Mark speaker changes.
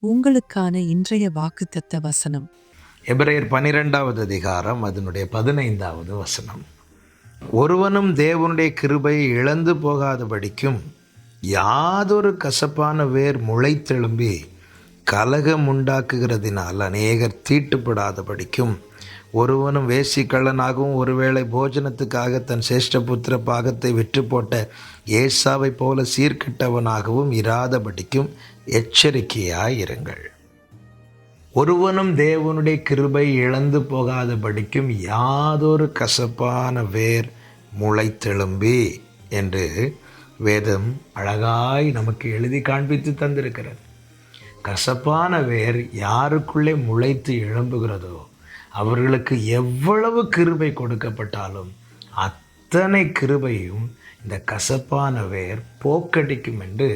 Speaker 1: உங்களுக்கான இன்றைய வாக்குத்தத்த வசனம்
Speaker 2: எபிரேயர் 12வது அதிகாரம் அதனுடைய 15வது வசனம். ஒருவனும் தேவனுடைய கிருபையை இழந்து போகாதபடிக்கும் யாதொரு கசப்பான வேர் முளைத்தெழும்பி கலகம் உண்டாக்குகிறதினால் அநேகர் தீட்டுப்படாதபடிக்கும் ஒருவனும் வேசிக்கள்ளனாகவும் ஒருவேளை போஜனத்துக்காக தன் சேஷ்டபுத்திர பாகத்தை விற்று போட்ட ஏசாவை போல சீர்கிட்டவனாகவும் இராதபடிக்கும் எச்சரிக்கையாயிருங்கள். ஒருவனும் தேவனுடைய கிருபை இழந்து போகாதபடிக்கும் யாதொரு கசப்பான வேர் முளைத்தெழும்பி என்று வேதம் அழகாய் நமக்கு எழுதி காண்பித்து தந்திருக்கிறது. கசப்பான வேர் யாருக்குள்ளே முளைத்து எழும்புகிறதோ அவர்களுக்கு எவ்வளவு கிருபை கொடுக்கப்பட்டாலும் அத்தனை கிருபையும் இந்த கசப்பான வேர் போக்கடிக்கும் என்று